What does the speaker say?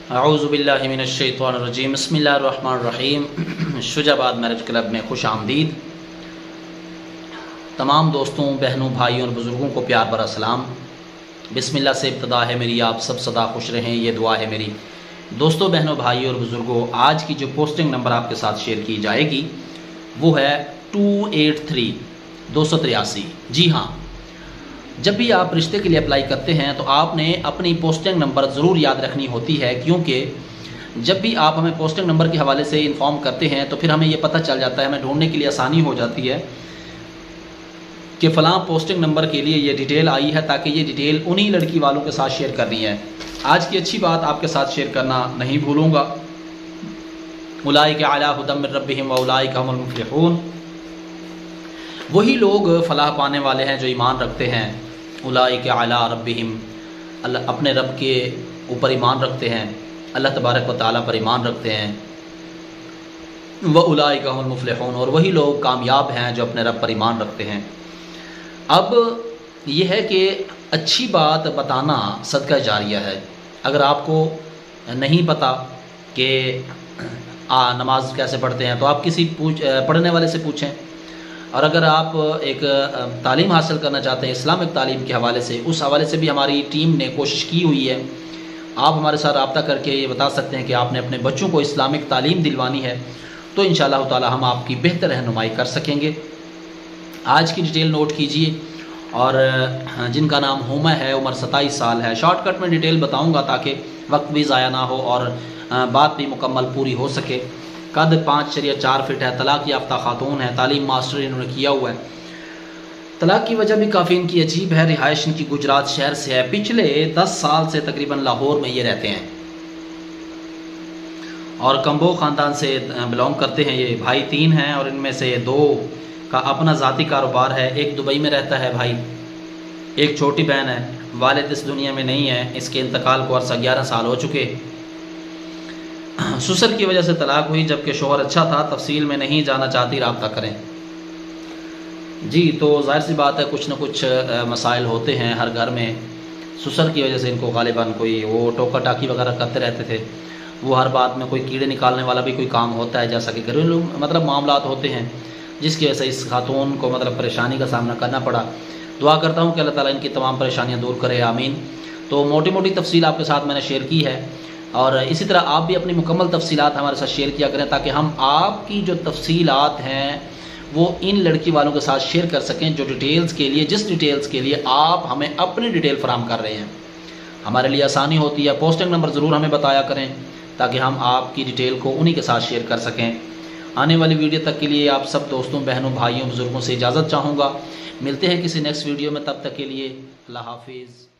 औज़ुबिल्लाहिमिनश्शैतानिर्रजीम बिस्मिल्लाहिर्रहमानिर्रहीम। Shujabad marriage club में खुश आमदीद। तमाम दोस्तों, बहनों, भाइयों और बुज़ुर्गों को प्यार भरा सलाम। बिस्मिल्लाह से इब्तिदा है मेरी, आप सब सदा खुश रहें, ये दुआ है मेरी। दोस्तों, बहनों, भाइयों और बुज़ुर्गों, आज की जो पोस्टिंग नंबर आपके साथ शेयर की जाएगी वो है 283। जी हाँ, जब भी आप रिश्ते के लिए अप्लाई करते हैं तो आपने अपनी पोस्टिंग नंबर ज़रूर याद रखनी होती है, क्योंकि जब भी आप हमें पोस्टिंग नंबर के हवाले से इन्फॉर्म करते हैं तो फिर हमें ये पता चल जाता है, हमें ढूंढने के लिए आसानी हो जाती है कि फ़लाँ पोस्टिंग नंबर के लिए ये डिटेल आई है, ताकि ये डिटेल उन्हीं लड़की वालों के साथ शेयर करनी है। आज की अच्छी बात आपके साथ शेयर करना नहीं भूलूँगा। उलाइका अला हुदम मिन रब्बिहिम व उलाइका हुमुल मुफ्लिहून। वही लोग फ़लाह पाने वाले हैं जो ईमान रखते हैं। उलाइका अला रब्बिहिम, अल्लाह अपने रब के ऊपर ईमान रखते हैं, अल्लाह तबारक व तआला पर ईमान रखते हैं। व उलाइका हुमुल मुफ्लिहून, और वही लोग कामयाब हैं जो अपने रब पर ईमान रखते हैं। अब यह है कि अच्छी बात बताना सदका जारिया है। अगर आपको नहीं पता कि नमाज कैसे पढ़ते हैं तो आप किसी पढ़ने वाले से पूछें, और अगर आप एक तालीम हासिल करना चाहते हैं इस्लामिक तालीम के हवाले से, उस हवाले से भी हमारी टीम ने कोशिश की हुई है। आप हमारे साथ रब्ता करके ये बता सकते हैं कि आपने अपने बच्चों को इस्लामिक तालीम दिलवानी है, तो इंशाअल्लाह ताला हम आपकी बेहतर रहनुमाई कर सकेंगे। आज की डिटेल नोट कीजिए, और जिनका नाम हुमा है, उम्र 27 साल है। शॉर्टकट में डिटेल बताऊँगा ताकि वक्त भी ज़ाया ना हो और बात भी मुकम्मल पूरी हो सके। कद 5.4 फीट है, तलाक याफ्ता खातून है, तालीम मास्टर इन्होंने किया हुआ है। तलाक की वजह भी काफ़ी इनकी अजीब है। रिहाइश इनकी गुजरात शहर से है। पिछले 10 साल से तकरीबन लाहौर में ये रहते हैं और कंबो ख़ानदान से बिलोंग करते हैं। ये भाई 3 हैं और इनमें से 2 का अपना ज़ाती कारोबार है। एक दुबई में रहता है भाई, एक छोटी बहन है। वालिद इस दुनिया में नहीं है, इसके इंतकाल को अर्सा 11 साल हो चुके। ससुर की वजह से तलाक हुई, जबकि शोहर अच्छा था। तफसील में नहीं जाना चाहती, रब्ता करें जी। तो जाहिर सी बात है, कुछ न कुछ मसाइल होते हैं हर घर में। ससुर की वजह से इनको गालिबन कोई वो टोका टाकी वगैरह करते रहते थे। वो हर बात में कोई कीड़े निकालने वाला भी कोई काम होता है, जैसा कि घरेलू मामलात होते हैं, जिसकी वजह से इस खातून को परेशानी का सामना करना पड़ा। दुआ करता हूँ कि अल्लाह ताला इनकी तमाम परेशानियाँ दूर करे, आमीन। तो मोटी मोटी तफसील आपके साथ मैंने शेयर की है, और इसी तरह आप भी अपनी मुकम्मल तफसीलात हमारे साथ शेयर किया करें, ताकि हम आपकी जो तफसीलात हैं वो इन लड़की वालों के साथ शेयर कर सकें, जो डिटेल्स के लिए, जिस डिटेल्स के लिए आप हमें अपनी डिटेल फराहम कर रहे हैं। हमारे लिए आसानी होती है। पोस्टिंग नंबर ज़रूर हमें बताया करें, ताकि हम आपकी डिटेल को उन्हीं के साथ शेयर कर सकें। आने वाली वीडियो तक के लिए आप सब दोस्तों, बहनों, भाइयों, बुज़ुर्गों से इजाज़त चाहूँगा। मिलते हैं किसी नेक्स्ट वीडियो में, तब तक के लिए अल्लाह हाफिज़।